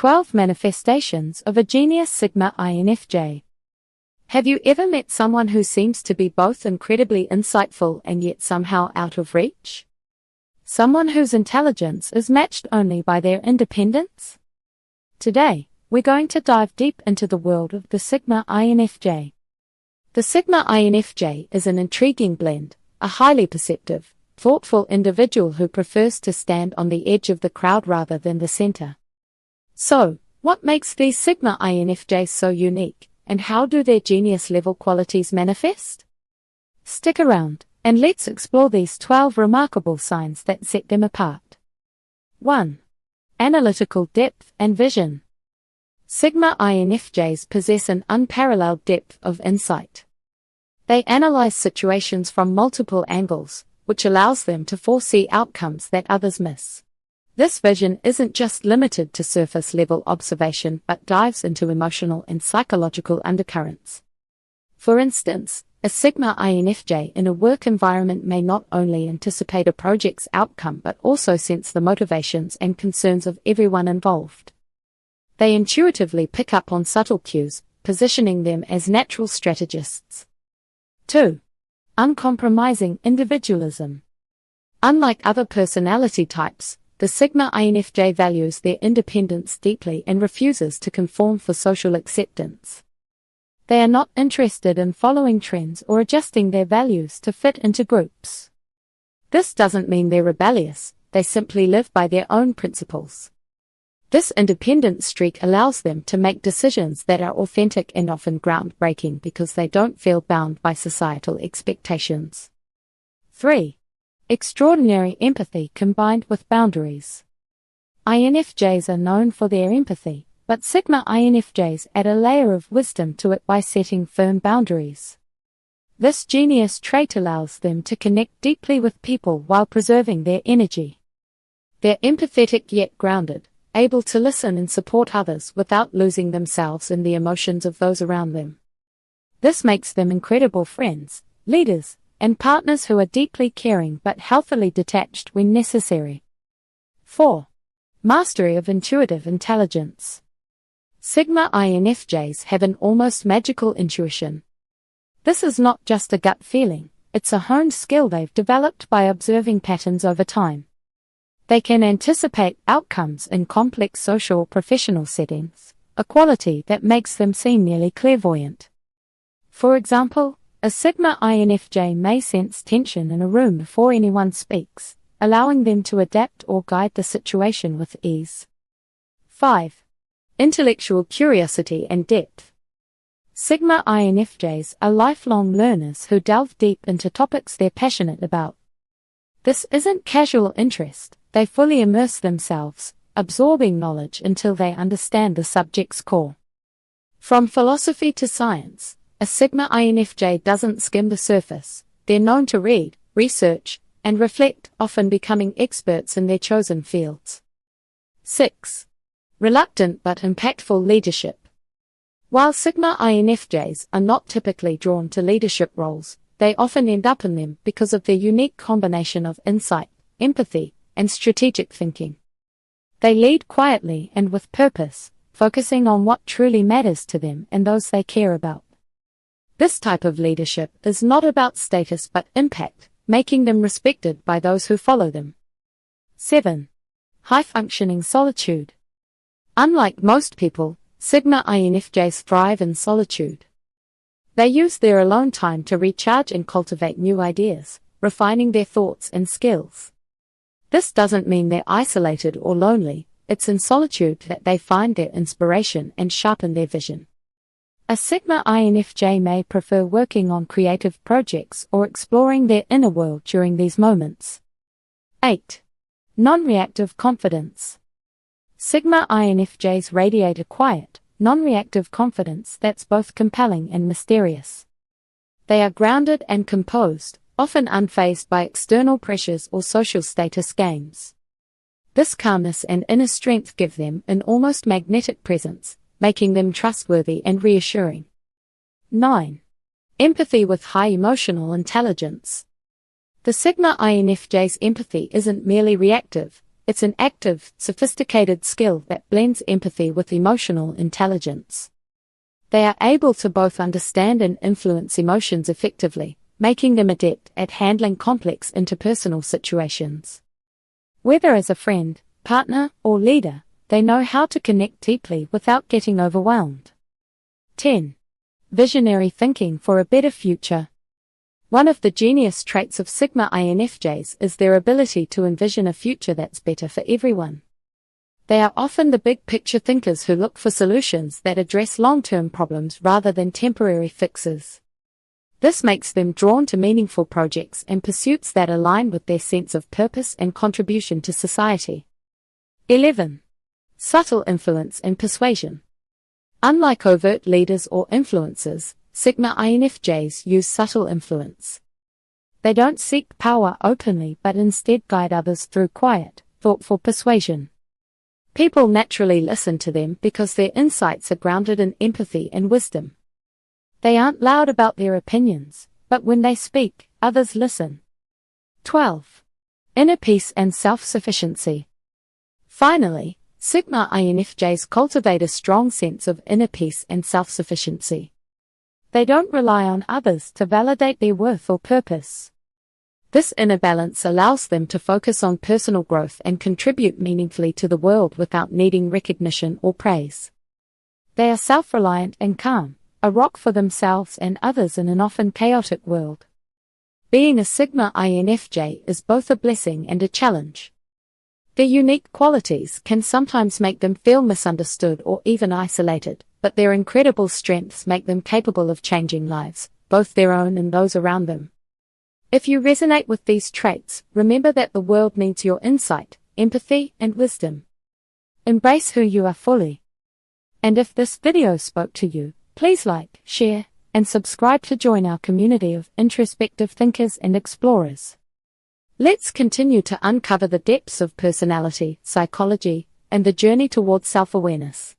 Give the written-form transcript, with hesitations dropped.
12 Manifestations of a Genius Sigma INFJ. Have you ever met someone who seems to be both incredibly insightful and yet somehow out of reach? Someone whose intelligence is matched only by their independence? Today, we're going to dive deep into the world of the Sigma INFJ. The Sigma INFJ is an intriguing blend, a highly perceptive, thoughtful individual who prefers to stand on the edge of the crowd rather than the center. So, what makes these Sigma INFJs so unique, and how do their genius-level qualities manifest? Stick around, and let's explore these 12 remarkable signs that set them apart. 1. Analytical depth and vision. Sigma INFJs possess an unparalleled depth of insight. They analyze situations from multiple angles, which allows them to foresee outcomes that others miss. This vision isn't just limited to surface-level observation but dives into emotional and psychological undercurrents. For instance, a Sigma INFJ in a work environment may not only anticipate a project's outcome but also sense the motivations and concerns of everyone involved. They intuitively pick up on subtle cues, positioning them as natural strategists. 2. Uncompromising individualism. Unlike other personality types, the Sigma INFJ values their independence deeply and refuses to conform for social acceptance. They are not interested in following trends or adjusting their values to fit into groups. This doesn't mean they're rebellious, they simply live by their own principles. This independent streak allows them to make decisions that are authentic and often groundbreaking because they don't feel bound by societal expectations. 3. Extraordinary empathy combined with boundaries. INFJs are known for their empathy, but Sigma INFJs add a layer of wisdom to it by setting firm boundaries. This genius trait allows them to connect deeply with people while preserving their energy. They're empathetic yet grounded, able to listen and support others without losing themselves in the emotions of those around them. This makes them incredible friends, leaders, and partners who are deeply caring but healthily detached when necessary. 4. Mastery of intuitive intelligence. Sigma INFJs have an almost magical intuition. This is not just a gut feeling, it's a honed skill they've developed by observing patterns over time. They can anticipate outcomes in complex social or professional settings, a quality that makes them seem nearly clairvoyant. For example, a Sigma INFJ may sense tension in a room before anyone speaks, allowing them to adapt or guide the situation with ease. 5. Intellectual curiosity and depth. Sigma INFJs are lifelong learners who delve deep into topics they're passionate about. This isn't casual interest, they fully immerse themselves, absorbing knowledge until they understand the subject's core. From philosophy to science, a Sigma INFJ doesn't skim the surface. They're known to read, research, and reflect, often becoming experts in their chosen fields. 6. Reluctant but impactful leadership. While Sigma INFJs are not typically drawn to leadership roles, they often end up in them because of their unique combination of insight, empathy, and strategic thinking. They lead quietly and with purpose, focusing on what truly matters to them and those they care about. This type of leadership is not about status but impact, making them respected by those who follow them. 7. High-functioning solitude. Unlike most people, Sigma INFJs thrive in solitude. They use their alone time to recharge and cultivate new ideas, refining their thoughts and skills. This doesn't mean they're isolated or lonely, it's in solitude that they find their inspiration and sharpen their vision. A Sigma INFJ may prefer working on creative projects or exploring their inner world during these moments. 8. Nonreactive confidence. Sigma INFJs radiate a quiet, nonreactive confidence that's both compelling and mysterious. They are grounded and composed, often unfazed by external pressures or social status games. This calmness and inner strength give them an almost magnetic presence, making them trustworthy and reassuring. 9. Empathy with high emotional intelligence. The Sigma INFJ's empathy isn't merely reactive, It's an active, sophisticated skill that blends empathy with emotional intelligence. They are able to both understand and influence emotions effectively, making them adept at handling complex interpersonal situations. Whether as a friend, partner, or leader, they know how to connect deeply without getting overwhelmed. 10. Visionary thinking for a better future. One of the genius traits of Sigma INFJs is their ability to envision a future that's better for everyone. They are often the big picture thinkers who look for solutions that address long-term problems rather than temporary fixes. This makes them drawn to meaningful projects and pursuits that align with their sense of purpose and contribution to society. 11. Subtle influence and persuasion. Unlike overt leaders or influencers, Sigma INFJs use subtle influence. They don't seek power openly but instead guide others through quiet, thoughtful persuasion. People naturally listen to them because their insights are grounded in empathy and wisdom. They aren't loud about their opinions, but when they speak, others listen. 12. Inner peace and self-sufficiency. Finally, Sigma INFJs cultivate a strong sense of inner peace and self-sufficiency. They don't rely on others to validate their worth or purpose. This inner balance allows them to focus on personal growth and contribute meaningfully to the world without needing recognition or praise. They are self-reliant and calm, a rock for themselves and others in an often chaotic world. Being a Sigma INFJ is both a blessing and a challenge. Their unique qualities can sometimes make them feel misunderstood or even isolated, but their incredible strengths make them capable of changing lives, both their own and those around them. If you resonate with these traits, remember that the world needs your insight, empathy, and wisdom. Embrace who you are fully. And if this video spoke to you, please like, share, and subscribe to join our community of introspective thinkers and explorers. Let's continue to uncover the depths of personality, psychology, and the journey towards self-awareness.